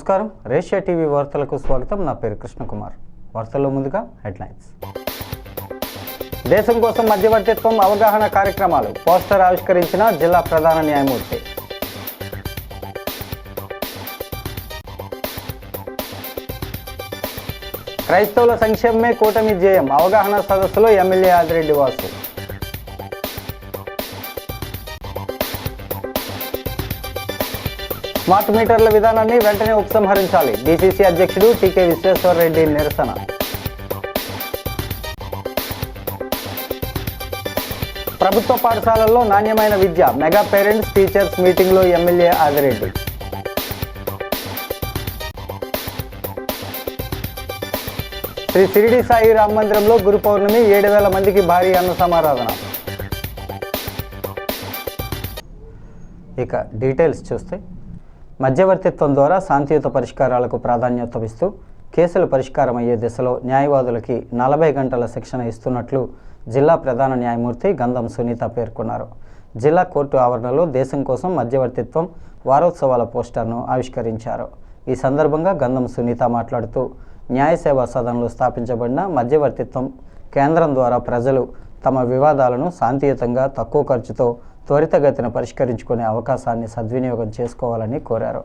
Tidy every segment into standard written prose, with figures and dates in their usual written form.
నమస్కారం. రేషియా టీవీ వార్తలకు స్వాగతం. నా పేరు కృష్ణకుమార్. వార్తల్లో ముందుగా హెడ్లైన్స్. దేశం కోసం మధ్యవర్తిత్వం అవగాహన కార్యక్రమాలు. పోస్టర్ ఆవిష్కరించిన జిల్లా ప్రధాన న్యాయమూర్తి. క్రైస్తవుల సంక్షేమమే కూటమి ధ్యేయం. అవగాహన సదస్సులో ఎమ్మెల్యే ఆదిరెడ్డి వాసు. స్మార్ట్ మీటర్ల విధానాన్ని వెంటనే ఉపసంహరించాలి. డీసీసీ అధ్యక్షుడు టీకే విశ్వేశ్వరరెడ్డి నిరసన. ప్రభుత్వ పాఠశాలల్లో నాణ్యమైన విద్య. మెగా పేరెంట్స్ టీచర్స్ మీటింగ్లో ఎమ్మెల్యే ఆదిరెడ్డి. శ్రీ షిరిడి సాయి రామ మందిరంలో గురు పౌర్ణమి. 7,000 మందికి భారీ అన్న సమారాధన. ఇక డీటెయిల్స్ చూస్తే, మధ్యవర్తిత్వం ద్వారా శాంతియుత పరిష్కారాలకు ప్రాధాన్యత ఇస్తూ కేసుల పరిష్కారం అయ్యే దిశలో న్యాయవాదులకి 40 గంటల శిక్షణ ఇస్తున్నట్లు జిల్లా ప్రధాన న్యాయమూర్తి గంధం సునీత పేర్కొన్నారు. జిల్లా కోర్టు ఆవరణలో దేశం కోసం మధ్యవర్తిత్వం వారోత్సవాల పోస్టర్ను ఆవిష్కరించారు. ఈ సందర్భంగా గంధం సునీత మాట్లాడుతూ, న్యాయ సేవా సదనంలో స్థాపించబడిన మధ్యవర్తిత్వం కేంద్రం ద్వారా ప్రజలు తమ వివాదాలను శాంతియుతంగా తక్కువ ఖర్చుతో త్వరితగతిన పరిష్కరించుకునే అవకాశాన్ని సద్వినియోగం చేసుకోవాలని కోరారు.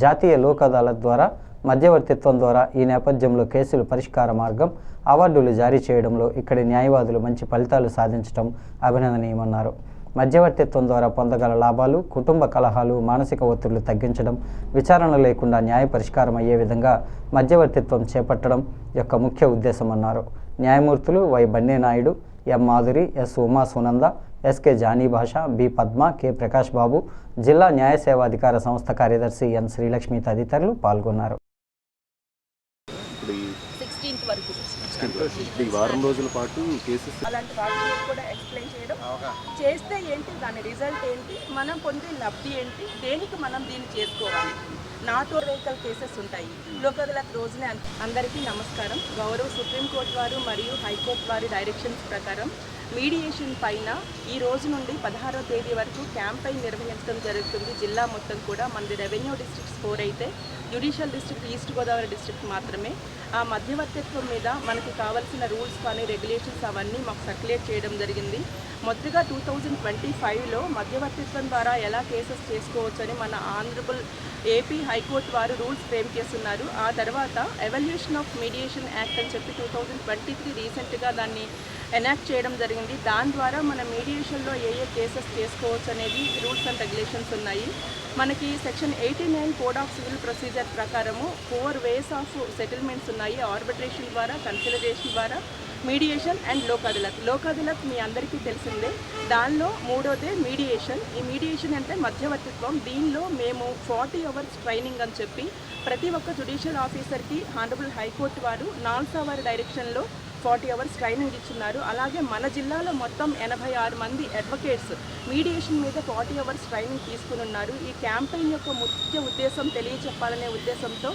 జాతీయ లోక్ అదాలత్ ద్వారా మధ్యవర్తిత్వం ద్వారా ఈ నేపథ్యంలో కేసుల పరిష్కార మార్గం అవార్డులు జారీ చేయడంలో ఇక్కడి న్యాయవాదులు మంచి ఫలితాలు సాధించడం అభినందనీయమన్నారు. మధ్యవర్తిత్వం ద్వారా పొందగల లాభాలు, కుటుంబ కలహాలు, మానసిక ఒత్తిళ్లు తగ్గించడం, విచారణ లేకుండా న్యాయ పరిష్కారం అయ్యే విధంగా మధ్యవర్తిత్వం చేపట్టడం యొక్క ముఖ్య ఉద్దేశమన్నారు. న్యాయమూర్తులు Y Banne Naidu, M Madhuri, S Uma Sunanda, SK Jani Basha, B Padma, K Prakash Babu, జిల్లా న్యాయ సేవాధికార సంస్థ కార్యదర్శి ఎన్ శ్రీలక్ష్మి తదితరులు పాల్గొన్నారు. వారం రోజుల పాటు కేసెస్ అలాంటి వాటిని కూడా ఎక్స్ప్లెయిన్ చేయడం, చేస్తే ఏంటి, దాని రిజల్ట్ ఏంటి, మనం పొందే లబ్ధి ఏంటి, దేనికి మనం దీన్ని చేసుకోవాలి. నాటో వెహికల్ కేసెస్ ఉంటాయి. లోక్ అదాలత్ రోజునే. అందరికీ నమస్కారం. గౌరవ సుప్రీంకోర్టు వారు మరియు హైకోర్టు వారి డైరెక్షన్స్ ప్రకారం మీడియేషన్ పైన ఈ రోజు నుండి 16వ తేదీ వరకు క్యాంపెయిన్ నిర్వహించడం జరుగుతుంది. జిల్లా మొత్తం కూడా. మనది రెవెన్యూ డిస్ట్రిక్ట్స్ 4 అయితే judicial district east Godavari district మాత్రమే. ఆ మధ్యవర్తిత్వం మీద మనకి కావాల్సిన రూల్స్ కానీ రెగ్యులేషన్స్ అవన్నీ మాకు సర్క్యులేట్ చేయడం జరిగింది. మొదటిగా 2025లో మధ్యవర్తిత్వం ద్వారా ఎలా కేసెస్ చేసుకోవచ్చని మన ఆనరబుల్ ఏపీ హైకోర్టు వారు రూల్స్ ఫ్రేమ్ చేస్తున్నారు. ఆ తర్వాత ఎవల్యూషన్ ఆఫ్ మీడియేషన్ యాక్ట్ అని చెప్పి 2023 రీసెంట్గా దాన్ని ఎనాక్ట్ చేయడం జరిగింది. దాని ద్వారా మన మీడియేషన్లో ఏ కేసెస్ చేసుకోవచ్చు అనేది రూల్స్ అండ్ రెగ్యులేషన్స్ ఉన్నాయి. మనకి section 89 code of civil procedure ప్రకారము 4 వేస్ ఆఫ్ సెటిల్మెంట్స్ ఉన్నాయి. ఆర్బిట్రేషన్ ద్వారా, కన్సిడరేషన్ ద్వారా, మీడియేషన్ అండ్ లోక్ అదాలత్. లోక్ అదాలత్ మీ అందరికీ తెలిసిందే. దానిలో 3వదే మీడియేషన్. ఈ మీడియేషన్ అంటే మధ్యవర్తిత్వం. దీనిలో మేము 40 అవర్స్ ట్రైనింగ్ అని చెప్పి ప్రతి ఒక్క జ్యుడిషియల్ ఆఫీసర్కి హానరబుల్ హైకోర్టు వారు నాల్సా వారి డైరెక్షన్లో 40 అవర్స్ ట్రైనింగ్ ఇచ్చున్నారు. అలాగే మన జిల్లాలో మొత్తం 86 మంది అడ్వకేట్స్ మీడియేషన్ మీద 40 అవర్స్ ట్రైనింగ్ తీసుకుని ఉన్నారు. ఈ క్యాంపెయిన్ యొక్క ముఖ్య ఉద్దేశం తెలియచెప్పాలనే ఉద్దేశంతో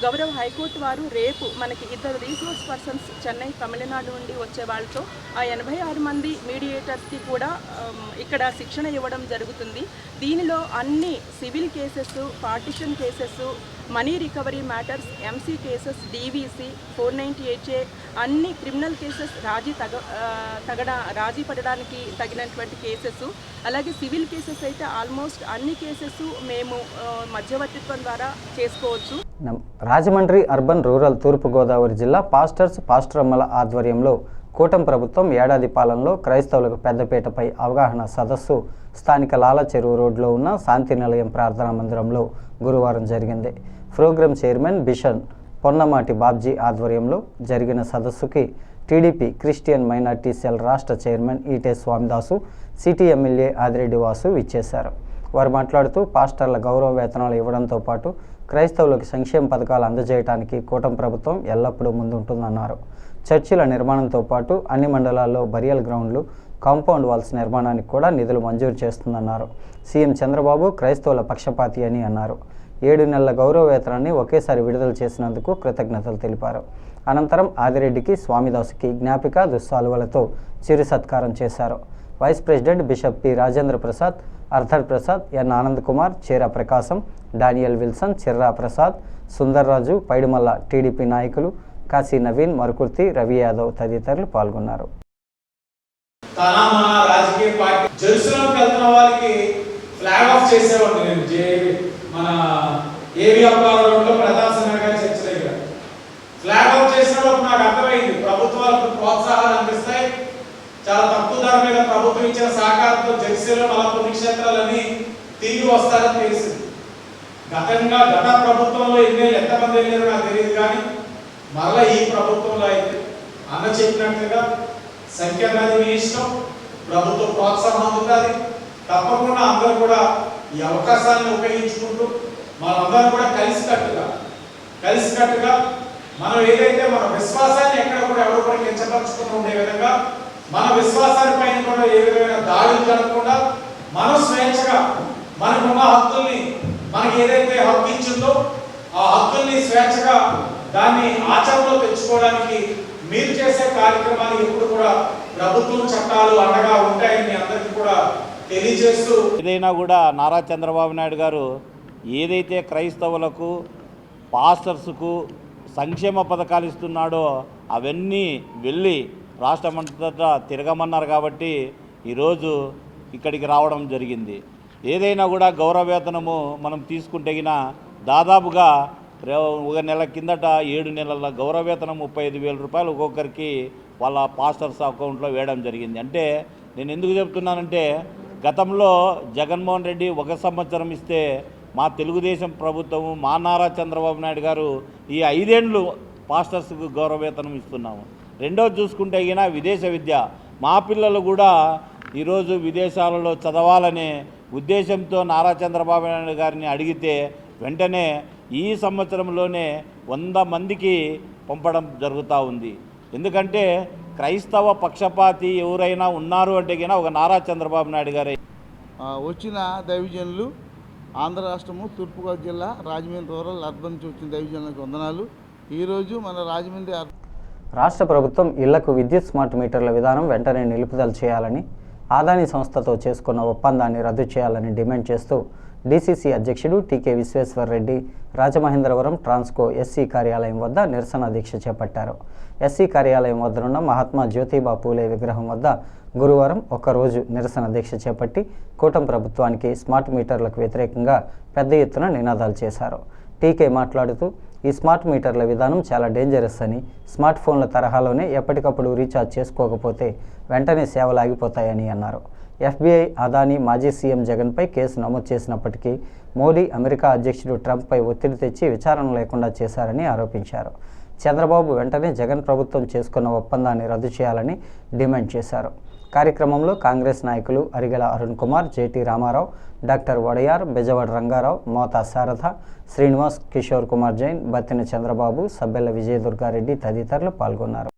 గౌరవ హైకోర్టు వారు రేపు మనకి 2 రీసోర్స్ పర్సన్స్ చెన్నై, తమిళనాడు నుండి వచ్చే వాళ్ళతో ఆ 86 మంది మీడియేటర్స్కి కూడా ఇక్కడ శిక్షణ ఇవ్వడం జరుగుతుంది. దీనిలో అన్ని civil cases, partition cases, money recovery matters, MC cases, DVC, 498A, అన్ని క్రిమినల్ కేసెస్, రాజీ పడడానికి తగినటువంటి కేసెస్, అలాగే సివిల్ కేసెస్ అయితే ఆల్మోస్ట్ అన్ని కేసెస్ మేము మధ్యవర్తిత్వం ద్వారా చేసుకోవచ్చు. రాజమండ్రి అర్బన్ రూరల్ తూర్పుగోదావరి జిల్లా పాస్టర్స్ పాస్టరమ్మల ఆధ్వర్యంలో కూటమి ప్రభుత్వం ఏడాది పాలనలో క్రైస్తవులకు పెద్దపీటపై అవగాహన సదస్సు స్థానిక లాల చెరువు రోడ్లో ఉన్న శాంతి నిలయం ప్రార్థనా మందిరంలో గురువారం జరిగింది. Programme chairman bishop Ponnamati Babji ఆధ్వర్యంలో జరిగిన సదస్సుకి టీడీపీ క్రిస్టియన్ మైనార్టీ సెల్ రాష్ట్ర chairman Ete Swamidasu, city MLA Adireddy Vasu విచ్చేశారు. వారు మాట్లాడుతూ, పాస్టర్ల గౌరవ వేతనాలు ఇవ్వడంతో పాటు క్రైస్తవులకు సంక్షేమ పథకాలు అందజేయడానికి కూటమి ప్రభుత్వం ఎల్లప్పుడూ ముందుంటుందన్నారు. చర్చిల నిర్మాణంతో పాటు అన్ని మండలాల్లో బరియల్ గ్రౌండ్లు, కాంపౌండ్ వాల్స్ నిర్మాణానికి కూడా నిధులు మంజూరు చేస్తుందన్నారు. సీఎం చంద్రబాబు క్రైస్తవుల పక్షపాతి అని అన్నారు. 7 నెలల గౌరవ వేతనాన్ని ఒకేసారి విడుదల చేసినందుకు కృతజ్ఞతలు తెలిపారు. అనంతరం ఆదిరెడ్డికి, స్వామిదాసుకి జ్ఞాపిక దుస్సాలువలతో చిరు సత్కారం చేశారు. Vice president bishop P Rajendra Prasad, Arthur Prasad, N Anand Kumar, Chera Prakasam, Daniel Wilson, Chirra Prasad, Sundarraju, Paidimalla TDP నాయకులు కాశీ నవీన్, మరుకుర్తి, రవి యాదవ్ తదితరులు పాల్గొన్నారు. రాజకీయ పార్టీ జెరూసలంకి వెళ్తున్న వాళ్ళకి ఫ్లాగ్ ఆఫ్ చేసేవాడు నేను మన ఏవి అప్పారావులో ప్రతాప్ గారి చర్చ దగ్గర ఫ్లాగ్ ఆఫ్ చేసినప్పుడు నాకు అర్థమైంది ప్రభుత్వాలకు ప్రోత్సాహాలు అందిస్తాయి, చాలా తక్కువ ధర మీద ప్రభుత్వం ఇచ్చిన సహకారంతో జెరూసలం మళ్ళా పుణ్యక్షేత్రాలని తిరిగి వస్తారని తెలిసింది. గత ప్రభుత్వంలో ఎన్నేళ్ళు ఎంతమంది వెళ్ళారో నాకు తెలియదు, కానీ మళ్ళీ ఈ ప్రభుత్వంలో అయితే అన్న చెప్పినట్లుగా సంఖ్య అనేది మీ ఇష్టం, ప్రభుత్వ ప్రోత్సాహం అందుతుంది. తప్పకుండా అందరూ కూడా ఈ అవకాశాలను ఉపయోగించుకుంటూ మనందరం కూడా కలిసికట్టుగా మనం ఏదైతే మన విశ్వాసాన్ని ఎక్కడ కూడా ఎవరు కూడా కించపరచుకుని ఉండే విధంగా మన విశ్వాసాన్ని పైన కూడా ఏ విధమైన దాడులు జరగకుండా మనం స్వేచ్ఛగా మనకున్న హక్కుల్ని మనకి ఏదైతే హక్కు ఇచ్చిందో ఆ హక్కుల్ని స్వేచ్ఛగా దాన్ని ఆచరణలో తెచ్చుకోవడానికి మీరు చేసే కార్యక్రమాలు ఎప్పుడు కూడా ప్రభుత్వం చట్టాలు అండగా ఉంటాయని అందరికీ కూడా తెలియజేస్తూ ఏదైనా కూడా నారా చంద్రబాబు నాయుడు గారు ఏదైతే క్రైస్తవులకు పాస్టర్స్కు సంక్షేమ పథకాలు ఇస్తున్నాడో అవన్నీ వెళ్ళి రాష్ట్రమంతటా తిరగమన్నారు కాబట్టి ఈరోజు ఇక్కడికి రావడం జరిగింది. ఏదైనా కూడా గౌరవవేతనము మనం తీసుకుంటేగిన దాదాపుగా ఒక నెల కిందట 7 నెలల గౌరవవేతనం 35,000 రూపాయలు ఒక్కొక్కరికి వాళ్ళ పాస్టర్స్ అకౌంట్లో వేయడం జరిగింది. అంటే నేను ఎందుకు చెప్తున్నానంటే గతంలో జగన్మోహన్ రెడ్డి 1 సంవత్సరం ఇస్తే మా తెలుగుదేశం ప్రభుత్వము మా నారా చంద్రబాబు నాయుడు గారు ఈ 5 ఏళ్ళు పాస్టర్స్కు గౌరవవేతనం ఇస్తున్నాము. రెండోది చూసుకుంటే అయినా విదేశ విద్య మా పిల్లలు కూడా ఈరోజు విదేశాలలో చదవాలనే ఉద్దేశంతో నారా చంద్రబాబు నాయుడు గారిని అడిగితే వెంటనే ఈ సంవత్సరంలోనే 100 మందికి పంపడం జరుగుతూ ఉంది. ఎందుకంటే క్రైస్తవ పక్షపాతి ఎవరైనా ఉన్నారు అంటే కన్నా ఒక నారా చంద్రబాబు నాయుడు గారే. వచ్చిన దైవజనులు ఆంధ్ర రాష్ట్రము తూర్పుగోదావరి జిల్లా రాజమండ్రి రూరల్ అర్బన్ నుంచి వచ్చిన దైవజనులకు వందనాలు. ఈరోజు మన రాజమండ్రి రాష్ట్ర ప్రభుత్వం ఇళ్లకు విద్యుత్ స్మార్ట్ మీటర్ల విధానం వెంటనే నిలుపుదల చేయాలని, ఆదాని సంస్థతో చేసుకున్న ఒప్పందాన్ని రద్దు చేయాలని డిమాండ్ చేస్తూ డీసీసీ అధ్యక్షుడు టీకే విశ్వేశ్వరరెడ్డి రాజమహేంద్రవరం ట్రాన్స్కో ఎస్సీ కార్యాలయం వద్ద నిరసన దీక్ష చేపట్టారు. ఎస్సీ కార్యాలయం వద్దనున్న మహాత్మా జ్యోతిబా పూలే విగ్రహం వద్ద గురువారం ఒకరోజు నిరసన దీక్ష చేపట్టి కూటమి ప్రభుత్వానికి స్మార్ట్ మీటర్లకు వ్యతిరేకంగా పెద్ద ఎత్తున నినాదాలు చేశారు. టీకే మాట్లాడుతూ ఈ స్మార్ట్ మీటర్ల విధానం చాలా డేంజరస్ అని, స్మార్ట్ ఫోన్ల తరహాలోనే ఎప్పటికప్పుడు రీఛార్జ్ చేసుకోకపోతే వెంటనే సేవలు ఆగిపోతాయని అన్నారు. ఎఫ్బీఐ అదానీ మాజీ సీఎం జగన్పై కేసు నమోదు చేసినప్పటికీ మోడీ అమెరికా అధ్యక్షుడు ట్రంప్పై ఒత్తిడి తెచ్చి విచారణ లేకుండా చేశారని ఆరోపించారు. చంద్రబాబు వెంటనే జగన్ ప్రభుత్వం చేసుకున్న ఒప్పందాన్ని రద్దు చేయాలని డిమాండ్ చేశారు. కార్యక్రమంలో కాంగ్రెస్ నాయకులు అరిగెల అరుణ్ కుమార్, జేటీ రామారావు, డాక్టర్ వడయార్, బెజవాడ రంగారావు, మోతా శారద, శ్రీనివాస్, కిషోర్ కుమార్ జైన్, బత్తిన చంద్రబాబు, సబ్బెల్ల విజయదుర్గారెడ్డి తదితరులు పాల్గొన్నారు.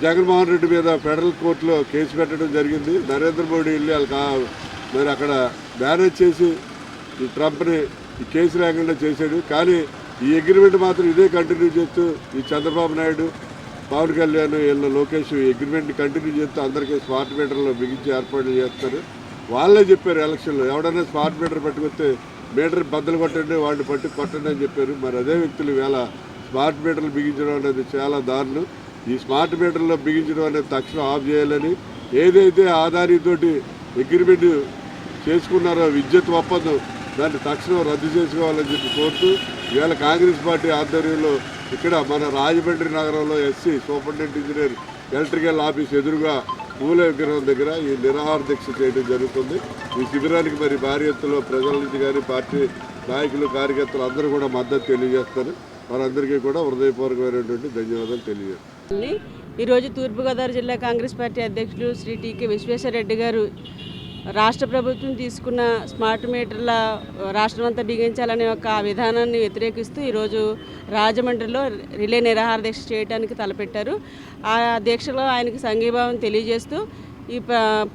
జగన్మోహన్ రెడ్డి మీద ఫెడరల్ కోర్టులో కేసు పెట్టడం జరిగింది. నరేంద్ర మోడీ వెళ్ళి వాళ్ళకి మరి అక్కడ మేనేజ్ చేసి ఈ ట్రంప్ని ఈ కేసు లేకుండా చేశాడు. కానీ ఈ అగ్రిమెంట్ మాత్రం ఇదే కంటిన్యూ చేస్తూ ఈ చంద్రబాబు నాయుడు, పవన్ కళ్యాణ్, వీళ్ళ లోకేష్ ఈ అగ్రిమెంట్ని కంటిన్యూ చేస్తూ అందరికీ స్మార్ట్ మీటర్లో బిగించి ఏర్పాట్లు చేస్తారు. వాళ్ళే చెప్పారు ఎలక్షన్లో ఎవడైనా స్మార్ట్ మీటర్ పట్టుకొస్తే మీటర్ బద్దలు కొట్టండి, వాడిని పట్టి కొట్టండి అని చెప్పారు. మరి అదే వ్యక్తులు వేళ స్మార్ట్ మీటర్లు బిగించడం అనేది చాలా దారుణం. ఈ స్మార్ట్ మీటర్లో బిగించడం అనేది తక్షణం ఆఫ్ చేయాలని, ఏదైతే ఆదానితోటి అగ్రిమెంట్ చేసుకున్నారో విద్యుత్ ఒప్పందం దాన్ని తక్షణం రద్దు చేసుకోవాలని చెప్పి కోరుతూ ఇవాళ కాంగ్రెస్ పార్టీ ఆధ్వర్యంలో ఇక్కడ మన రాజమండ్రి నగరంలో SC superintendent engineer electrical office ఎదురుగా పూలే విగ్రహం దగ్గర ఈ నిరాహార దీక్ష చేయడం జరుగుతుంది. ఈ శిబిరానికి మరి భారీ ఎత్తులో ప్రజల నుంచి కానీ పార్టీ నాయకులు, కార్యకర్తలు అందరూ కూడా మద్దతు తెలియజేస్తారు. వారందరికీ కూడా హృదయపూర్వకమైనటువంటి ధన్యవాదాలు తెలియజేస్తారు. ఈరోజు తూర్పుగోదావరి జిల్లా కాంగ్రెస్ పార్టీ అధ్యక్షులు శ్రీ టీకే విశ్వేశ్వరరెడ్డి గారు రాష్ట్ర ప్రభుత్వం తీసుకున్న స్మార్ట్ మీటర్ల రాష్ట్రం అంతా బిగించాలనే ఒక విధానాన్ని వ్యతిరేకిస్తూ ఈరోజు రాజమండ్రిలో రిలే నిరాహార దీక్ష చేయడానికి తలపెట్టారు. ఆ దీక్షలో ఆయనకి సంఘీభావం తెలియజేస్తూ ఈ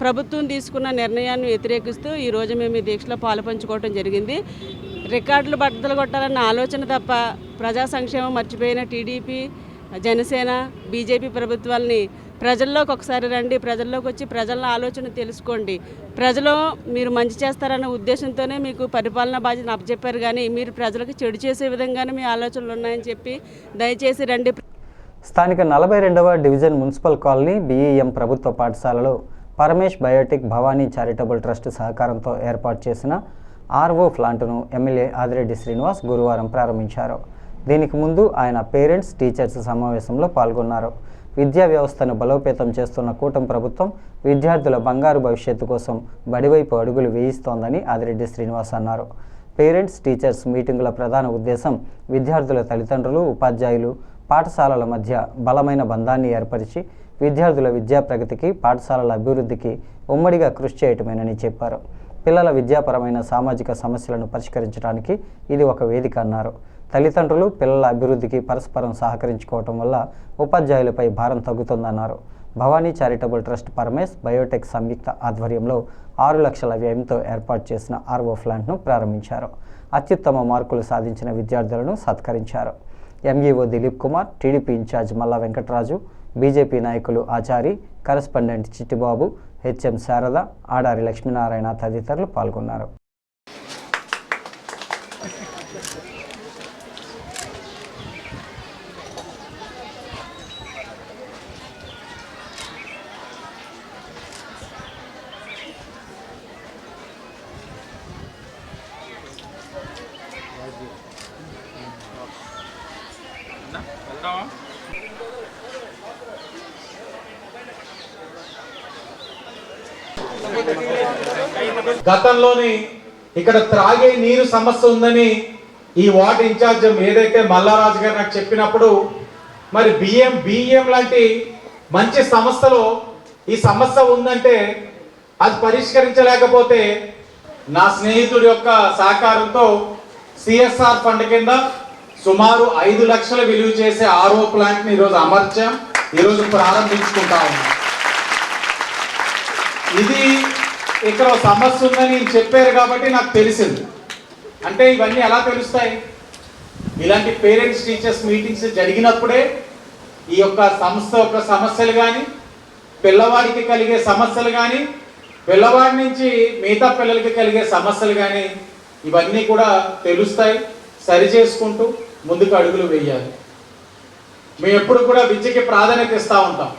ప్రభుత్వం తీసుకున్న నిర్ణయాన్ని వ్యతిరేకిస్తూ ఈరోజు మేము ఈ దీక్షలో పాలుపంచుకోవడం జరిగింది. రికార్డులు బద్దలు కొట్టాలన్న ఆలోచన తప్ప ప్రజా సంక్షేమం మర్చిపోయిన టీడీపీ, జనసేన, బీజేపీ ప్రభుత్వాలని ప్రజల్లోకి ఒకసారి రండి, ప్రజల్లోకి వచ్చి ప్రజల ఆలోచన తెలుసుకోండి. ప్రజలు మీరు మంచి చేస్తారన్న ఉద్దేశంతోనే మీకు పరిపాలనా బాధ్యతను అప్పచెప్పారు, కానీ మీరు ప్రజలకు చెడు చేసే విధంగానే మీ ఆలోచనలు ఉన్నాయని చెప్పి దయచేసి రండి. స్థానిక 42వ డివిజన్ మున్సిపల్ కాలనీ BEM ప్రభుత్వ పాఠశాలలో Paramesh Biotech Bhavani charitable trust సహకారంతో ఏర్పాటు చేసిన RO ప్లాంటును ఎమ్మెల్యే ఆదిరెడ్డి శ్రీనివాస్ గురువారం ప్రారంభించారు. దీనికి ముందు ఆయన పేరెంట్స్, టీచర్స్ సమావేశంలో పాల్గొన్నారు. విద్యా వ్యవస్థను బలోపేతం చేస్తున్న కూటమి ప్రభుత్వం విద్యార్థుల బంగారు భవిష్యత్తు కోసం బడివైపు అడుగులు వేయిస్తోందని ఆదిరెడ్డి శ్రీనివాస్ అన్నారు. పేరెంట్స్, టీచర్స్ మీటింగుల ప్రధాన ఉద్దేశం విద్యార్థుల తల్లిదండ్రులు, ఉపాధ్యాయులు, పాఠశాలల మధ్య బలమైన బంధాన్ని ఏర్పరిచి విద్యార్థుల విద్యా ప్రగతికి, పాఠశాలల అభివృద్ధికి ఉమ్మడిగా కృషి చేయటమేనని చెప్పారు. పిల్లల విద్యాపరమైన సామాజిక సమస్యలను పరిష్కరించడానికి ఇది ఒక వేదిక అన్నారు. తల్లిదండ్రులు పిల్లల అభివృద్ధికి పరస్పరం సహకరించుకోవటం వల్ల ఉపాధ్యాయులపై భారం తగ్గుతుందన్నారు. Bhavani charitable trust Paramesh biotech సంయుక్త ఆధ్వర్యంలో 6 లక్షల వ్యయంతో ఏర్పాటు చేసిన RO ప్లాంట్ను ప్రారంభించారు. అత్యుత్తమ మార్కులు సాధించిన విద్యార్థులను సత్కరించారు. MEO Dilip Kumar, TDP incharge Malla Venkataraju, BJP నాయకులు ఆచారి, కరెస్పాండెంట్ చిట్టిబాబు, HM శారద, ఆడారి లక్ష్మీనారాయణ తదితరులు పాల్గొన్నారు. గతంలోని ఇక్కడ త్రాగే నీరు సమస్య ఉందని ఈ వార్డ్ ఇన్ఛార్జ్ ఏదైతే మల్లారాజు గారు నాకు చెప్పినప్పుడు మరి BEM లాంటి మంచి సంస్థలో ఈ సమస్య ఉందంటే అది పరిష్కరించలేకపోతే నా స్నేహితుడి యొక్క సహకారంతో CSR ఫండ్ కింద సుమారు 5 లక్షల విలువ చేసే RO ప్లాంట్ని ఈరోజు అమర్చాం, ఈరోజు ప్రారంభించుకుంటా ఉన్నాం. ఇది ఇక్కడ సమస్య ఉందని చెప్పారు కాబట్టి నాకు తెలిసింది. అంటే ఇవన్నీ ఎలా తెలుస్తాయి? ఇలాంటి పేరెంట్స్, టీచర్స్ మీటింగ్స్ జరిగినప్పుడే ఈ యొక్క సంస్థ యొక్క సమస్యలు కానీ, పిల్లవాడికి కలిగే సమస్యలు కానీ, పిల్లవాడి నుంచి మిగతా పిల్లలకి కలిగే సమస్యలు కానీ ఇవన్నీ కూడా తెలుస్తాయి. సరి చేసుకుంటూ ముందుకు అడుగులు వేయాలి. మేము ఎప్పుడు కూడా విద్యకి ప్రాధాన్యత ఇస్తూ ఉంటాం.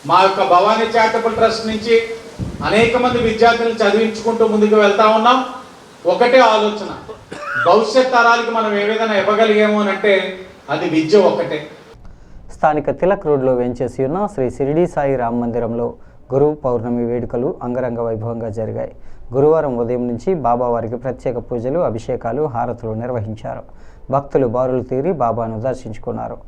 మా యొక్క భవానీ చారిటబుల్ ట్రస్ట్ నుంచి అనేక మంది విద్యార్థులను చదివించుకుంటూ ముందుకు వెళ్తా ఉన్నాం. ఒకటే ఆలోచన, భవిష్యత్ తరాలకి మనం ఏ విధంగా ఇవ్వగలిగాము అని అంటే అది విద్య ఒక్కటే. స్థానిక తిలక్ రోడ్లో వేంచేసి ఉన్న శ్రీ షిరిడి సాయి రామ మందిరంలో గురు పౌర్ణమి వేడుకలు అంగరంగ వైభవంగా జరిగాయి. గురువారం ఉదయం నుంచి బాబావారికి ప్రత్యేక పూజలు, అభిషేకాలు, హారతులు నిర్వహించారు. భక్తులు బారులు తీరి బాబాను దర్శించుకున్నారు.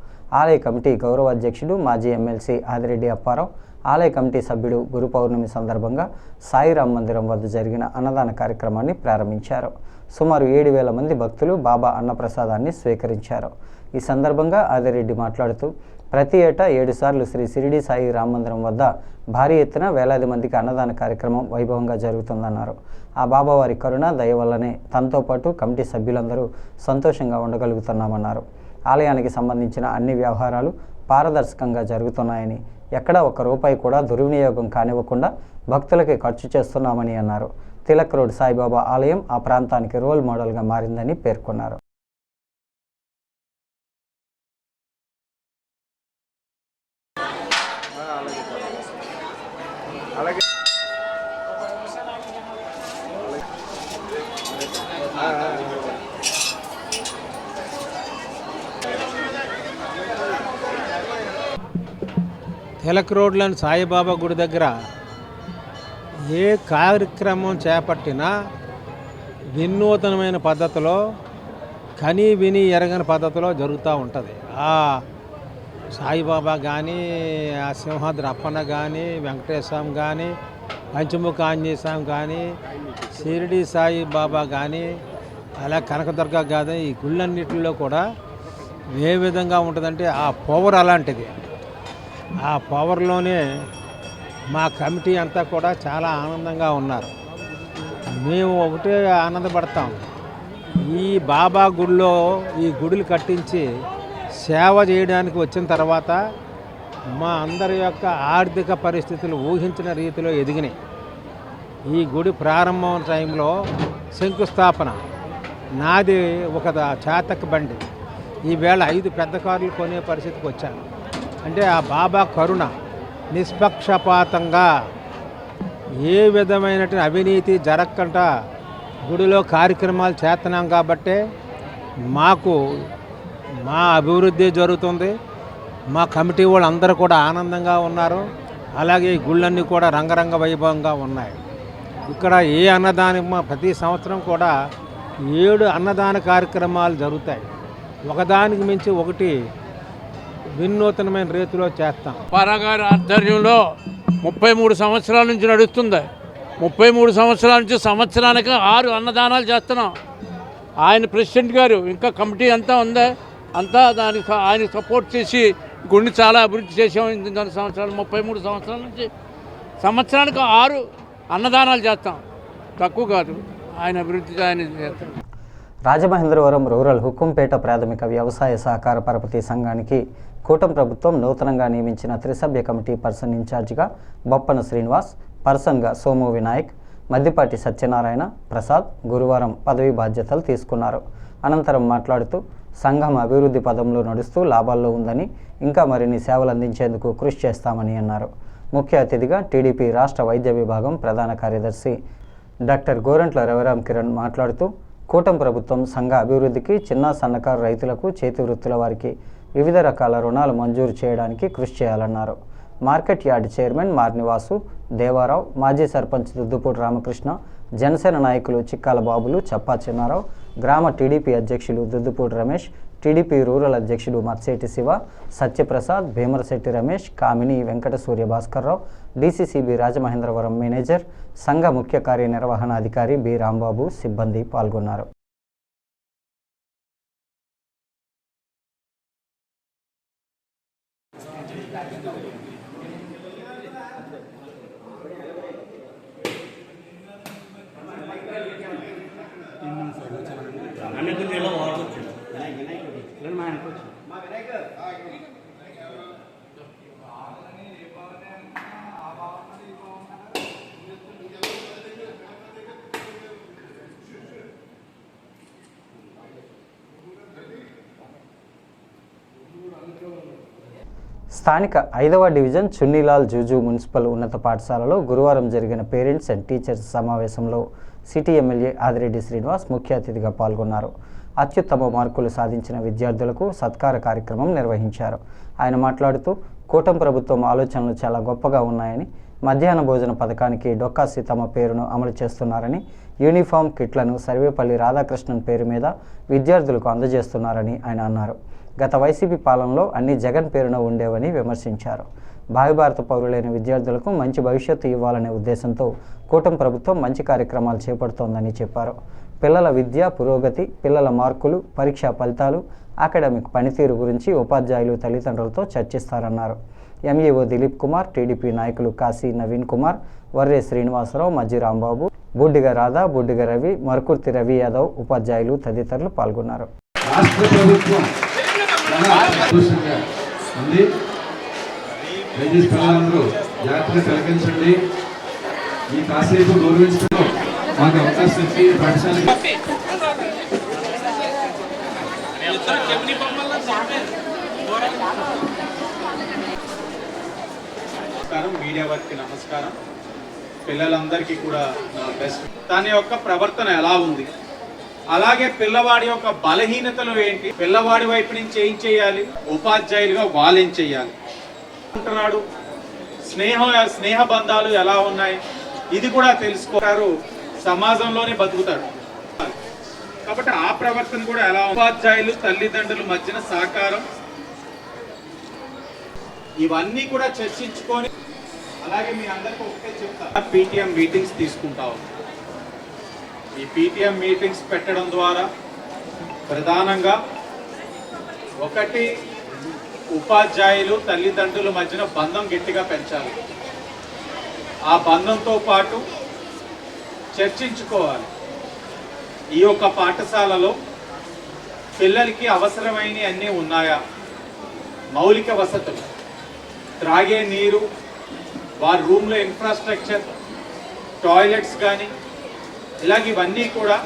ఆలయ కమిటీ గౌరవ అధ్యక్షుడు, మాజీ ఎమ్మెల్సీ ఆదిరెడ్డి అప్పారావు, ఆలయ కమిటీ సభ్యుడు గురు పౌర్ణమి సందర్భంగా సాయిరాం మందిరం వద్ద జరిగిన అన్నదాన కార్యక్రమాన్ని ప్రారంభించారు. సుమారు 7,000 మంది భక్తులు బాబా అన్నప్రసాదాన్ని స్వీకరించారు. ఈ సందర్భంగా ఆదిరెడ్డి మాట్లాడుతూ ప్రతి ఏటా 7 సార్లు శ్రీ షిరిడి సాయి రామ మందిరం వద్ద భారీ ఎత్తున వేలాది మందికి అన్నదాన కార్యక్రమం వైభవంగా జరుగుతుందన్నారు. ఆ బాబావారి కరుణ, దయ వల్లనే తనతో పాటు కమిటీ సభ్యులందరూ సంతోషంగా ఉండగలుగుతున్నామన్నారు. ఆలయానికి సంబంధించిన అన్ని వ్యవహారాలు పారదర్శకంగా జరుగుతున్నాయని, ఎక్కడా ఒక్క రూపాయి కూడా దుర్వినియోగం కానివ్వకుండా భక్తులకి ఖర్చు చేస్తున్నామని అన్నారు. తిలక్ రోడ్ సాయిబాబా ఆలయం ఆ ప్రాంతానికి రోల్ మోడల్గా మారిందని పేర్కొన్నారు. తిలక్ రోడ్లోని సాయిబాబా గుడి దగ్గర ఏ కార్యక్రమం చేపట్టినా వినూతనమైన పద్ధతిలో, కని విని ఎరగని పద్ధతిలో జరుగుతూ ఉంటుంది. ఆ సాయిబాబా కానీ, ఆ సింహాద్రి అప్పన్న కానీ, వెంకటేశ్వరం కానీ, పంచముఖ ఆంజనేయ స్వామి కానీ, షిరిడి సాయి బాబా కానీ, అలా కనకదుర్గ కానీ, ఈ గుళ్ళన్నిటిలో కూడా ఏ విధంగా ఉంటుందంటే ఆ పవర్ అలాంటిది. ఆ పవర్లోనే మా కమిటీ అంతా కూడా చాలా ఆనందంగా ఉన్నారు. మేము ఒకటే ఆనందపడతాం, ఈ బాబా గుడిలో ఈ గుడులు కట్టించి సేవ చేయడానికి వచ్చిన తర్వాత మా అందరి యొక్క ఆర్థిక పరిస్థితులు ఊహించిన రీతిలో ఎదిగినాయి. ఈ గుడి ప్రారంభం టైంలో శంకుస్థాపన నాది ఒక చాతక బండి, ఈవేళ 5 పెద్ద కార్లు కొనే పరిస్థితికి వచ్చాను. అంటే ఆ బాబా కరుణ నిష్పక్షపాతంగా ఏ విధమైనటువంటి అవినీతి జరగకుండా గుడిలో కార్యక్రమాలు చేస్తున్నాం కాబట్టే మాకు మా అభివృద్ధి జరుగుతుంది. మా కమిటీ వాళ్ళు అందరూ కూడా ఆనందంగా ఉన్నారు. అలాగే ఈ గుళ్ళన్నీ కూడా రంగరంగ వైభవంగా ఉన్నాయి. ఇక్కడ ఏ అన్నదానం ప్రతి సంవత్సరం కూడా 7 అన్నదాన కార్యక్రమాలు జరుగుతాయి. ఒకదానికి మించి ఒకటి వినూతనమైన రీతిలో చేస్తాం. పారాగారి ఆధ్వర్యంలో 33 సంవత్సరాల నుంచి నడుస్తుంది. 33 సంవత్సరాల నుంచి సంవత్సరానికి 6 అన్నదానాలు చేస్తున్నాం. ఆయన ప్రెసిడెంట్ గారు ఇంకా కమిటీ అంతా ఉందా, అంతా దానికి ఆయన సపోర్ట్ చేసి గుడిని చాలా అభివృద్ధి చేసాం. 8 సంవత్సరాలు 33 సంవత్సరాల నుంచి సంవత్సరానికి 6 అన్నదానాలు చేస్తాం. తక్కువ కాదు, ఆయన అభివృద్ధి ఆయన చేస్తాం. రాజమహేంద్రవరం రూరల్ హుకుంపేట ప్రాథమిక వ్యవసాయ సహకార పరపతి సంఘానికి కూటమి ప్రభుత్వం నూతనంగా నియమించిన త్రిసభ్య కమిటీ పర్సన్ ఇన్ఛార్జిగా బొప్పన శ్రీనివాస్, పర్సన్గా సోము వినాయక్, మద్దిపాటి సత్యనారాయణ ప్రసాద్ గురువారం పదవి బాధ్యతలు తీసుకున్నారు. అనంతరం మాట్లాడుతూ సంఘం అభివృద్ధి పదంలో నడుస్తూ లాభాల్లో ఉందని, ఇంకా మరిన్ని సేవలు అందించేందుకు కృషి చేస్తామని అన్నారు. ముఖ్య అతిథిగా టీడీపీ రాష్ట్ర వైద్య విభాగం ప్రధాన కార్యదర్శి డాక్టర్ గోరంట్ల రవిరామ్ కిరణ్ మాట్లాడుతూ కూటమి ప్రభుత్వం సంఘ అభివృద్ధికి, చిన్న సన్నకారు రైతులకు, చేతి వృత్తుల వారికి వివిధ రకాల రుణాలు మంజూరు చేయడానికి కృషి చేయాలన్నారు. మార్కెట్ యార్డ్ చైర్మన్ మార్నివాసు, దేవారావు, మాజీ సర్పంచ్ దుద్దుపూడి రామకృష్ణ, జనసేన నాయకులు చిక్కాల బాబులు, చప్పా చిన్నారావు, గ్రామ టీడీపీ అధ్యక్షులు దుద్దుపూడి రమేష్, టీడీపీ రూరల్ అధ్యక్షుడు మత్సేటి శివ, సత్యప్రసాద్, భీమరశెట్టి రమేష్, కామిని వెంకట సూర్య భాస్కర్రావు, డీసీసీబీ రాజమహేంద్రవరం మేనేజర్, సంఘ ముఖ్య కార్యనిర్వహణాధికారి బి రాంబాబు, సిబ్బంది పాల్గొన్నారు. స్థానిక 5వ డివిజన్ చున్నీలాల్ జూజు మున్సిపల్ ఉన్నత పాఠశాలలో గురువారం జరిగిన పేరెంట్స్ అండ్ టీచర్స్ సమావేశంలో సిటీ ఎమ్మెల్యే ఆదిరెడ్డి శ్రీనివాస్ ముఖ్య అతిథిగా పాల్గొన్నారు. అత్యుత్తమ మార్కులు సాధించిన విద్యార్థులకు సత్కార కార్యక్రమం నిర్వహించారు. ఆయన మాట్లాడుతూ కూటమి ప్రభుత్వం ఆలోచనలు చాలా గొప్పగా ఉన్నాయని, మధ్యాహ్న భోజన పథకానికి డొక్కా సీతమ్మ పేరును అమలు చేస్తున్నారని, యూనిఫామ్ కిట్లను సర్వేపల్లి రాధాకృష్ణన్ పేరు మీద విద్యార్థులకు అందజేస్తున్నారని ఆయన అన్నారు. గత వైసీపీ పాలనలో అన్ని జగన్ పేరున ఉండేవని విమర్శించారు. భావి భారత పౌరులైన విద్యార్థులకు మంచి భవిష్యత్తు ఇవ్వాలనే ఉద్దేశంతో కూటమి ప్రభుత్వం మంచి కార్యక్రమాలు చేపడుతోందని చెప్పారు. పిల్లల విద్య పురోగతి, పిల్లల మార్కులు, పరీక్షా ఫలితాలు, అకాడమిక్ పనితీరు గురించి ఉపాధ్యాయులు తల్లిదండ్రులతో చర్చిస్తారన్నారు. ఎంఈఓ దిలీప్ కుమార్, టీడీపీ నాయకులు కాశీ నవీన్ కుమార్, వర్రే శ్రీనివాసరావు, మజ్జి రాంబాబు, బుడ్డిగ రాధా, బుడ్డిగ రవి, మర్కుర్తి రవి యాదవ్, ఉపాధ్యాయులు తదితరులు పాల్గొన్నారు. రాష్ట్ర ప్రభుత్వం దయచేసి పిల్లలందరూ జాగ్రత్తగా తిలకించండి. ఈ కాసేపు గౌరవించడం మాకు అవకాశం ఇచ్చి పాఠశాలకి మీడియా వారికి నమస్కారం. పిల్లలందరికీ కూడా నా బెస్ట్. తన యొక్క ప్రవర్తన ఎలా ఉంది, అలాగే పిల్లవాడి యొక్క బలహీనతలు ఏంటి, పిల్లవాడి వైపు నుంచి ఏం చేయాలి, ఉపాధ్యాయులుగా వాళ్ళు ఏం చేయాలి అంటున్నాడు, స్నేహ బంధాలు ఎలా ఉన్నాయి ఇది కూడా తెలుసుకోరు. సమాజంలోనే బతుకుతాడు కాబట్టి ఆ ప్రవర్తన కూడా ఎలా, ఉపాధ్యాయులు తల్లిదండ్రుల మధ్యన సహకారం, ఇవన్నీ కూడా చర్చించుకొని అలాగే మీ అందరికీ ఒకటే చెప్తా, పీటీఎం మీటింగ్స్ తీసుకుంటాం. ఈ పీటీఎం మీటింగ్స్ పెట్టడం ద్వారా ప్రధానంగా ఒకటి, ఉపాధ్యాయులు తల్లిదండ్రుల మధ్యన బంధం గట్టిగా పెంచాలి. ఆ బంధంతో పాటు చర్చించుకోవాలి. ఈ యొక్క పాఠశాలలో పిల్లలకి అవసరమైనవి అన్నీ ఉన్నాయా, మౌలిక వసతులు, త్రాగే నీరు, వారి రూమ్లో ఇన్ఫ్రాస్ట్రక్చర్, టాయిలెట్స్ కానీ ఇలాగ ఇవన్నీ కూడా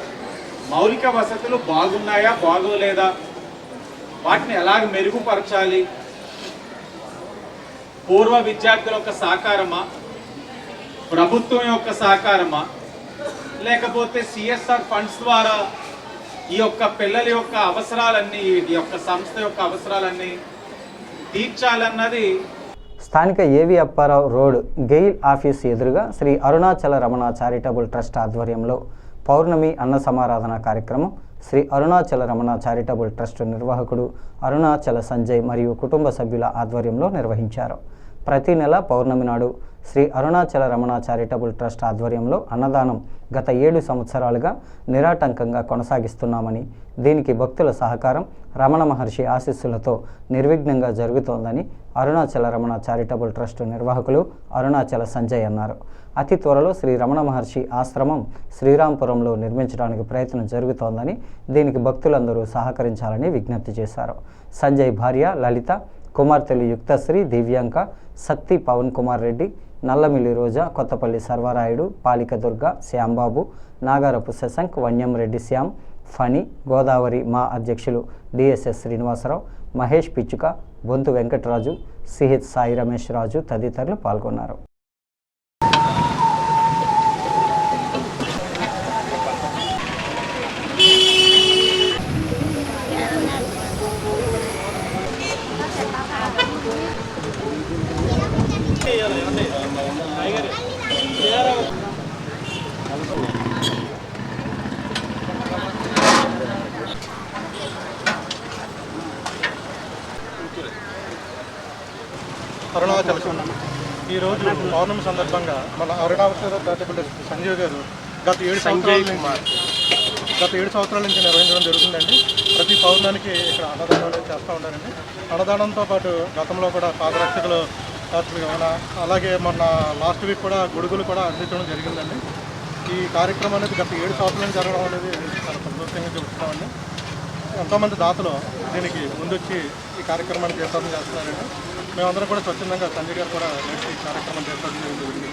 మౌలిక వసతులు బాగున్నాయా బాగోలేదా, వాటిని ఎలాగ మెరుగుపరచాలి, పూర్వ విద్యార్థుల యొక్క సహకారమా, ప్రభుత్వం యొక్క సహకారమా, లేకపోతే సిఎస్ఆర్ ఫండ్స్ ద్వారా ఈ యొక్క పిల్లల యొక్క అవసరాలన్నీ, ఈ యొక్క సంస్థ యొక్క అవసరాలన్నీ తీర్చాలన్నది. స్థానిక ఏవి అప్పారావు రోడ్ గెయిల్ ఆఫీస్ ఎదురుగా శ్రీ అరుణాచల రమణ చారిటబుల్ ట్రస్ట్ ఆధ్వర్యంలో పౌర్ణమి అన్న సమారాధన కార్యక్రమం శ్రీ అరుణాచల రమణ చారిటబుల్ ట్రస్ట్ నిర్వాహకుడు అరుణాచల సంజయ్ మరియు కుటుంబ సభ్యుల ఆధ్వర్యంలో నిర్వహించారు. ప్రతి నెల పౌర్ణమి నాడు శ్రీ అరుణాచల రమణ చారిటబుల్ ట్రస్ట్ ఆధ్వర్యంలో అన్నదానం గత 7 సంవత్సరాలుగా నిరాటంకంగా కొనసాగిస్తున్నామని, దీనికి భక్తుల సహకారం, రమణ మహర్షి ఆశీస్సులతో నిర్విఘ్నంగా జరుగుతోందని అరుణాచల రమణ చారిటబుల్ ట్రస్ట్ నిర్వాహకులు అరుణాచల సంజయ్ అన్నారు. అతి త్వరలో శ్రీ రమణ మహర్షి ఆశ్రమం శ్రీరాంపురంలో నిర్మించడానికి ప్రయత్నం జరుగుతోందని, దీనికి భక్తులందరూ సహకరించాలని విజ్ఞప్తి చేశారు. సంజయ్ భార్య లలిత, కుమార్తెలు యుక్తశ్రీ, దివ్యాంక, సత్తి పవన్ కుమార్ రెడ్డి, నల్లమిల్లి రోజా, కొత్తపల్లి సర్వరాయుడు, పాలిక దుర్గ, శ్యాంబాబు, నాగారపు శశంక్, వన్యం రెడ్డి శ్యామ్, ఫణి, గోదావరి మా అధ్యక్షులు డిఎస్ఎస్ శ్రీనివాసరావు, మహేష్ పిచ్చుక, బొంతు వెంకటరాజు, సిహెచ్ సాయి రమేష్ రాజు తదితరులు పాల్గొన్నారు. అరుణాచలం ఈరోజు పౌర్ణమి సందర్భంగా మన అరుణాచల చారిటబుల్ సంజయ్ గారు గత 7 సంవత్సరాల నుంచి నిర్వహించడం జరుగుతుందండి. ప్రతి పౌర్ణానికి ఇక్కడ అన్నదానం అనేది చేస్తూ ఉంటారండి. అన్నదానంతో పాటు గతంలో కూడా పాదరక్షకులు అలాగే మొన్న లాస్ట్ వీక్ కూడా గొడుగులు కూడా అందించడం జరిగిందండి. ఈ కార్యక్రమం అనేది గత 7 సంవత్సరాల నుంచి జరగడం అనేది చాలా సంతోషంగా చెబుతున్నామండి. ఎంతోమంది దాతలు దీనికి ముందొచ్చి ఈ కార్యక్రమాన్ని చేస్తామని చేస్తున్నారండి. మేమందరం కూడా స్వచ్ఛందంగా సంజయ్ గారు కూడా ఈ కార్యక్రమం చేస్తామని జరిగింది.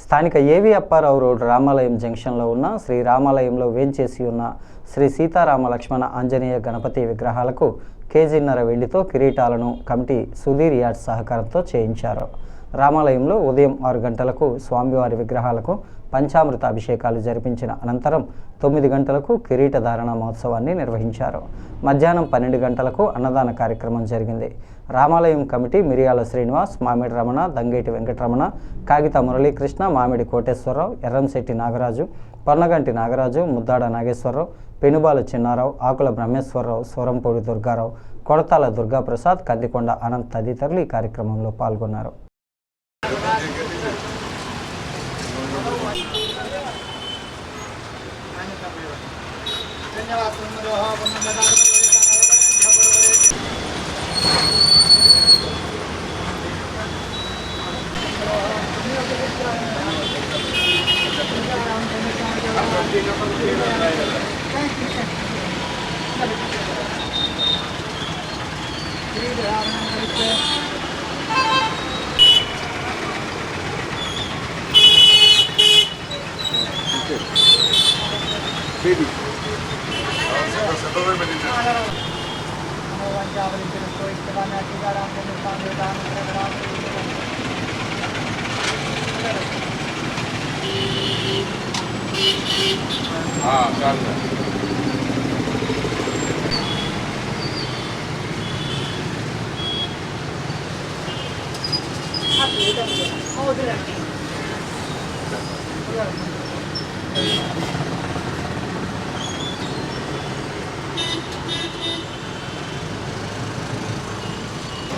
స్థానిక ఏవి అప్పారావు రోడ్ రామాలయం జంక్షన్లో ఉన్న శ్రీ రామాలయంలో వేంచేసి ఉన్న శ్రీ సీతారామ లక్ష్మణ ఆంజనేయ గణపతి విగ్రహాలకు కేజీన్నర వెండితో కిరీటాలను కమిటీ సుధీర్ యార్డ్స్ సహకారంతో చేయించారు. రామాలయంలో ఉదయం 6 గంటలకు స్వామివారి విగ్రహాలకు పంచామృత అభిషేకాలు జరిపించిన అనంతరం 9 గంటలకు కిరీటధారణ మహోత్సవాన్ని నిర్వహించారు. మధ్యాహ్నం 12 గంటలకు అన్నదాన కార్యక్రమం జరిగింది. రామాలయం కమిటీ మిరియాల శ్రీనివాస్, మామిడి రమణ, దంగేటి వెంకటరమణ, కాగిత మురళీకృష్ణ, మామిడి కోటేశ్వరరావు, ఎర్రంశెట్టి నాగరాజు, పొన్నగంటి నాగరాజు, ముద్దాడ నాగేశ్వరరావు, పెనుబాల చిన్నారావు, ఆకుల బ్రహ్మేశ్వరరావు, స్వరంపూడి దుర్గారావు, కొడతాల దుర్గాప్రసాద్, కందికొండ అనంత్ తదితరులు ఈ కార్యక్రమంలో పాల్గొన్నారు.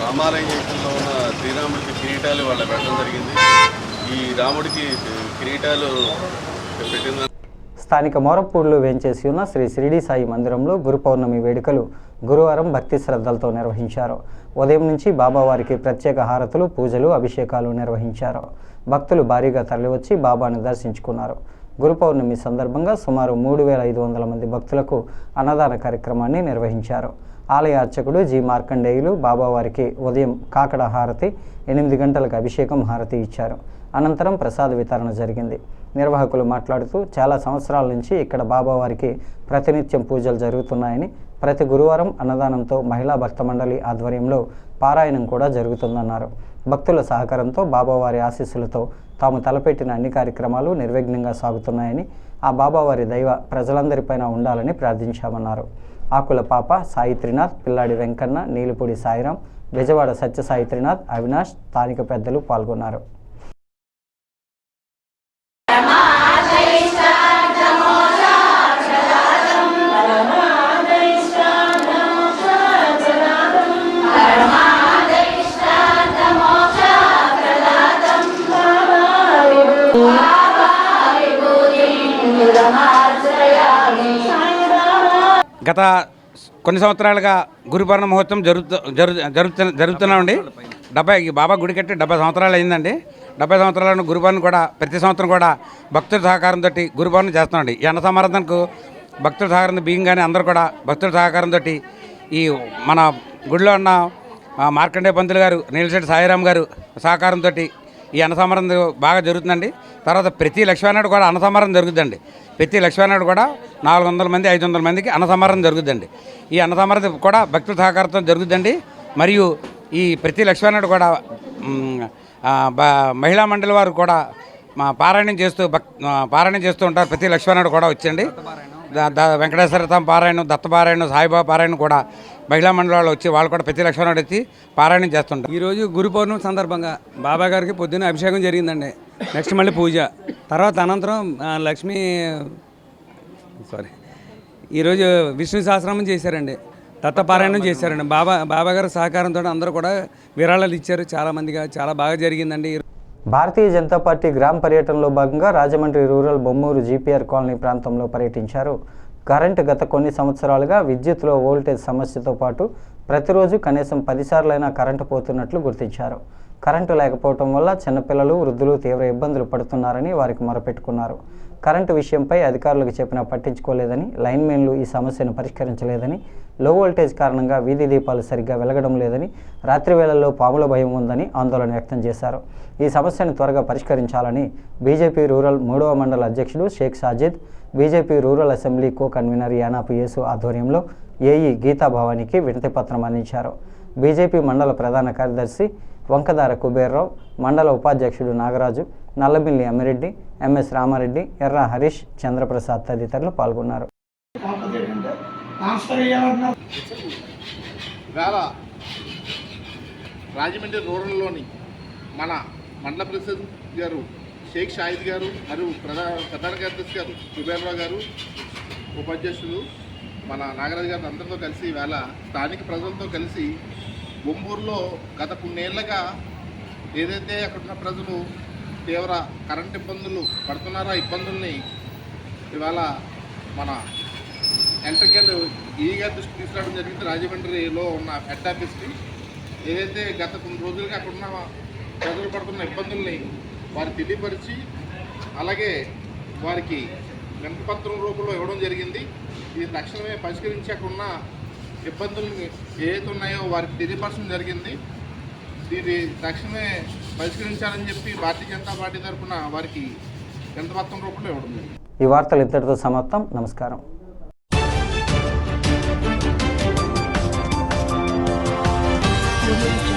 రామాలయం జంక్షన్లో ఉన్న శ్రీరాముడికి కిరీటాలు వాళ్ళ పెట్టడం జరిగింది. ఈ రాముడికి కిరీటాలు పెట్టిన స్థానిక మోరపూడిలో వేంచేసి ఉన్న శ్రీ షిరిడి సాయి మందిరంలో గురు పౌర్ణమి వేడుకలు గురువారం భక్తి శ్రద్ధలతో నిర్వహించారు. ఉదయం నుంచి బాబావారికి ప్రత్యేక హారతులు, పూజలు, అభిషేకాలు నిర్వహించారు. భక్తులు భారీగా తరలివచ్చి బాబాను దర్శించుకున్నారు. గురు పౌర్ణమి సందర్భంగా సుమారు 3500 మంది భక్తులకు అన్నదాన కార్యక్రమాన్ని నిర్వహించారు. ఆలయ అర్చకుడు జి మార్కండేయులు బాబావారికి ఉదయం కాకడ హారతి, 8 గంటలకు అభిషేకం హారతి ఇచ్చారు. అనంతరం ప్రసాద వితరణ జరిగింది. నిర్వాహకులు మాట్లాడుతూ చాలా సంవత్సరాల నుంచి ఇక్కడ బాబావారికి ప్రతినిత్యం పూజలు జరుగుతున్నాయని, ప్రతి గురువారం అన్నదానంతో మహిళా భక్త మండలి ఆధ్వర్యంలో పారాయణం కూడా జరుగుతుందన్నారు. భక్తుల సహకారంతో బాబావారి ఆశీస్సులతో తాము తలపెట్టిన అన్ని కార్యక్రమాలు నిర్విఘ్నంగా సాగుతున్నాయని, ఆ బాబావారి దైవ ప్రజలందరిపైన ఉండాలని ప్రార్థించామన్నారు. ఆకుల పాప, సాయి త్రినాథ్, పిల్లాడి వెంకన్న, నీలిపూడి సాయిరాం, బెజవాడ సత్యసాయి త్రినాథ్, అవినాష్, స్థానిక పెద్దలు పాల్గొన్నారు. గత కొన్ని సంవత్సరాలుగా గురుపౌర్ణమి మహోత్సవం జరుగుతున్నామండి. బాబా గుడి కట్టి 70 సంవత్సరాలు అయిందండి. 70 సంవత్సరాలను గురుపౌర్ణమి కూడా ప్రతి సంవత్సరం కూడా భక్తుల సహకారంతో గురుపౌర్ణమి చేస్తున్నామండి. ఈ అన్న సమారాధనకు భక్తుల సహకారం బియ్యం కానీ అందరూ కూడా భక్తుల సహకారంతో ఈ మన గుడిలో ఉన్న మార్కండే పంతులు గారు, నీలశెట్టి సాయిరాం గారు సహకారంతో ఈ అన్న సమారాధన బాగా జరుగుతుందండి. తర్వాత ప్రతి లక్ష్మీనాడు కూడా అన్న సమారాధన జరుగుతుందండి. ప్రతి లక్ష్మీనాడు కూడా 400 మంది 500 మందికి అన్న సమారాధన జరుగుతుందండి. ఈ అన్న సమారాధన కూడా భక్తుల సహకారంతో జరుగుతుందండి. మరియు ఈ ప్రతి లక్ష్మీనాడు కూడా మహిళా మండలి వారు కూడా పారాయణం చేస్తూ ఉంటారు. ప్రతి లక్ష్మీనాడు కూడా వచ్చండి. వెంకటేశ్వర పారాయణం, దత్తపారాయణం, సాయిబాబా పారాయణం కూడా మహిళా మండలి వాళ్ళు వచ్చి వాళ్ళు కూడా ప్రతి లక్ష్మీనాడు వచ్చి పారాయణం చేస్తుంటారు. ఈరోజు గురు పౌర్ణమి సందర్భంగా బాబా గారికి పొద్దున్న అభిషేకం జరిగిందండి. నెక్స్ట్ మళ్ళీ పూజ, తర్వాత అనంతరం ఈరోజు విష్ణు సహస్రనామం చేశారండి, దత్తపారాయణం చేశారండి. బాబా గారి సహకారంతో అందరూ కూడా విరాళాలు ఇచ్చారు. చాలామందిగా చాలా బాగా జరిగిందండి. భారతీయ జనతా పార్టీ గ్రామ పర్యటనలో భాగంగా Rajahmundry rural Bommuru GPR colony ప్రాంతంలో పర్యటించారు. కరెంటు గత కొన్ని సంవత్సరాలుగా విద్యుత్లో వోల్టేజ్ సమస్యతో పాటు ప్రతిరోజు కనీసం 10 సార్లైనా కరెంటు పోతున్నట్లు గుర్తించారు. కరెంటు లేకపోవడం వల్ల చిన్నపిల్లలు, వృద్ధులు తీవ్ర ఇబ్బందులు పడుతున్నారని వారికి మొరపెట్టుకున్నారు. కరెంటు విషయంపై అధికారులకు చెప్పినా పట్టించుకోలేదని, లైన్మెన్లు ఈ సమస్యను పరిష్కరించలేదని, లో వోల్టేజ్ కారణంగా వీధి దీపాలు సరిగ్గా వెలగడం లేదని, రాత్రి వేళల్లో పాముల భయం ఉందని ఆందోళన వ్యక్తం చేశారు. ఈ సమస్యను త్వరగా పరిష్కరించాలని బీజేపీ రూరల్ 3వ మండల అధ్యక్షుడు Sheikh Sajid, BJP rural assembly co convener Yanapu Yesu ఆధ్వర్యంలో ఏఈ గీతా భవానికి వినతిపత్రం అందించారు. బీజేపీ మండల ప్రధాన కార్యదర్శి వంకదార కుబేర్రావు, మండల ఉపాధ్యక్షుడు నాగరాజు, నల్లమిల్లి అమ్మిరెడ్డి, ఎంఎస్ రామారెడ్డి, ఎర్ర హరీష్, చంద్రప్రసాద్ తదితరులు పాల్గొన్నారు. రాజమండ్రి రూరల్లోని మన మండల ప్రెసిడెంట్ గారు షేక్ షాహిద్ గారు మరియు ప్రధాన కార్యదర్శి గారు కుబేర్రావు గారు, ఉపాధ్యక్షులు మన నాగరాజు గారు అందరితో కలిసి ఈవేళ స్థానిక ప్రజలతో కలిసి బొమ్మూరులో గత కొన్నేళ్లుగా ఏదైతే అక్కడున్న ప్రజలు తీవ్ర కరెంట్ ఇబ్బందులు పడుతున్నారో ఆ ఇబ్బందుల్ని ఇవాళ మన ఎలక్ట్రికల్ గారి దృష్టి తీసుకురావడం జరిగింది. రాజమండ్రిలో ఉన్న హెడ్ ఆఫీస్కి ఏదైతే గత కొన్ని రోజులుగా అక్కడున్న ప్రజలు పడుతున్న ఇబ్బందుల్ని వారికి తెలియపరిచి అలాగే వారికి వినతిపత్రం రూపంలో ఇవ్వడం జరిగింది. ఇది తక్షణమే పరిష్కరించి అక్కడున్న ఇబ్బందులు ఏవైతే ఉన్నాయో వారికి తెలియపరచడం జరిగింది. దీన్ని తక్షణమే పరిష్కరించాలని చెప్పి భారతీయ జనతా పార్టీ తరఫున వారికి వినతిపత్రం రూపంలో ఇవ్వడం జరిగింది. ఈ వార్తలు ఇంతటితో సమాప్తం. నమస్కారం. Thank you.